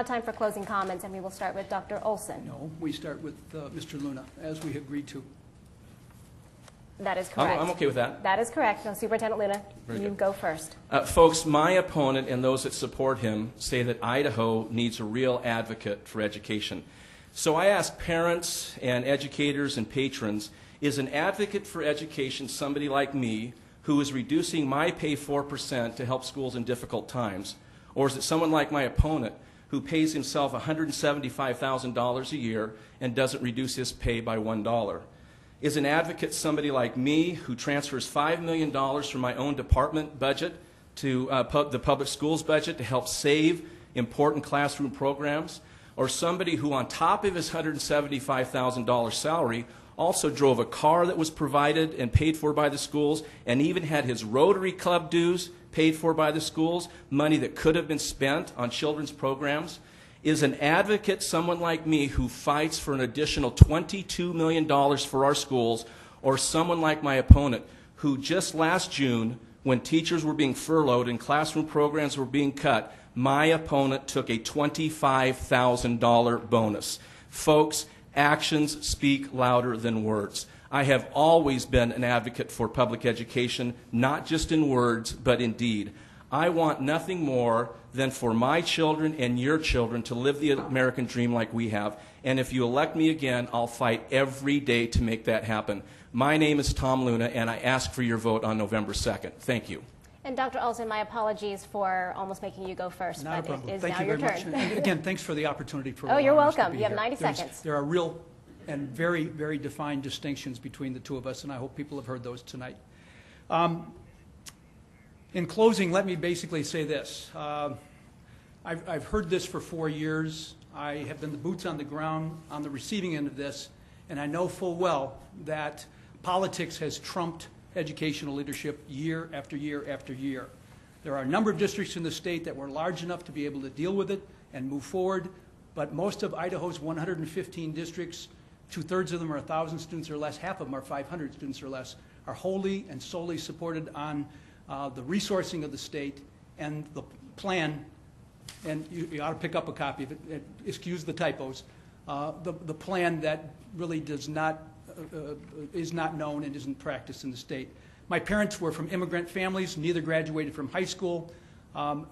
Time for closing comments, and we will start with Dr. Olson. No, we start with Mr. Luna, as we agreed to. That is correct. I'm okay with that. That is correct. No, Superintendent Luna, you go first. Folks, my opponent and those that support him say that Idaho needs a real advocate for education. So I ask parents and educators and patrons, is an advocate for education somebody like me who is reducing my pay 4% to help schools in difficult times? Or is it someone like my opponent who pays himself $175,000 a year and doesn't reduce his pay by $1? Is an advocate somebody like me who transfers $5 million from my own department budget to the public schools budget to help save important classroom programs? Or somebody who, on top of his $175,000 salary, also drove a car that was provided and paid for by the schools, and even had his Rotary Club dues paid for by the schools, money that could have been spent on children's programs? Is an advocate someone like me who fights for an additional $22 million for our schools, or someone like my opponent who just last June, when teachers were being furloughed and classroom programs were being cut, my opponent took a $25,000 bonus? Folks, actions speak louder than words. I have always been an advocate for public education, not just in words, but in deed. I want nothing more than for my children and your children to live the American dream like we have. And if you elect me again, I'll fight every day to make that happen. My name is Tom Luna, and I ask for your vote on November 2nd. Thank you. And Dr. Olson, my apologies for almost making you go first, Not but a problem. it is Thank now you your very turn. much. And again, thanks for the opportunity for Oh, you're allowing us to welcome. be You have here. 90 seconds. There are real and very, very defined distinctions between the two of us, and I hope people have heard those tonight. In closing, let me basically say this. I've heard this for 4 years. I have been the boots on the ground on the receiving end of this, and I know full well that politics has trumped educational leadership year after year after year. There are a number of districts in the state that were large enough to be able to deal with it and move forward, but most of Idaho's 115 districts, 2/3 of them are 1,000 students or less, half of them are 500 students or less, are wholly and solely supported on the resourcing of the state and the plan, and you ought to pick up a copy of it, excuse the typos, the plan that really does not, is not known and isn't practiced in the state. My parents were from immigrant families, neither graduated from high school.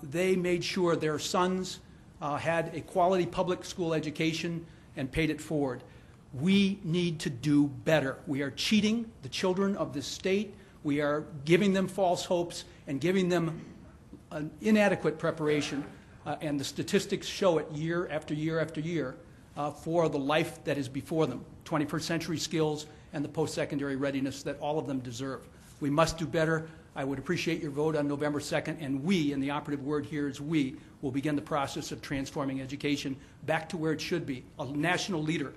They made sure their sons had a quality public school education and paid it forward. We need to do better. We are cheating the children of this state. We are giving them false hopes and giving them an inadequate preparation, and the statistics show it year after year after year for the life that is before them, 21st century skills and the post-secondary readiness that all of them deserve. We must do better. I would appreciate your vote on November 2nd, and we, and the operative word here is we, will begin the process of transforming education back to where it should be, a national leader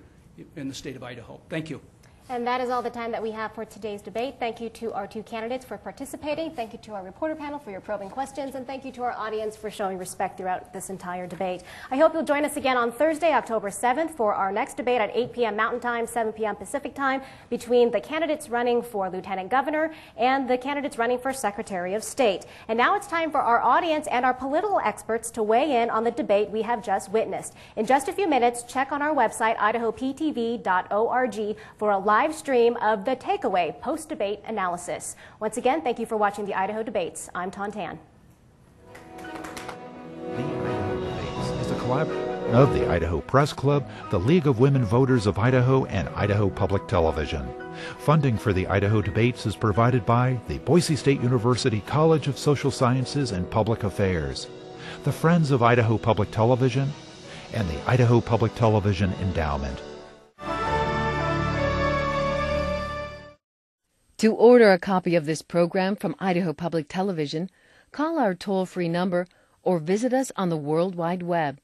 in the state of Idaho. Thank you. And that is all the time that we have for today's debate. Thank you to our two candidates for participating. Thank you to our reporter panel for your probing questions. And thank you to our audience for showing respect throughout this entire debate. I hope you'll join us again on Thursday, October 7th for our next debate at 8 p.m. Mountain Time, 7 p.m. Pacific Time between the candidates running for Lieutenant Governor and the candidates running for Secretary of State. And now it's time for our audience and our political experts to weigh in on the debate we have just witnessed. In just a few minutes, check on our website, idahoptv.org, for a live stream of the takeaway post-debate analysis. Once again, thank you for watching the Idaho Debates. I'm Tontan. The Idaho Debates is a collaboration of the Idaho Press Club, the League of Women Voters of Idaho, and Idaho Public Television. Funding for the Idaho Debates is provided by the Boise State University College of Social Sciences and Public Affairs, the Friends of Idaho Public Television, and the Idaho Public Television Endowment. To order a copy of this program from Idaho Public Television, call our toll-free number or visit us on the World Wide Web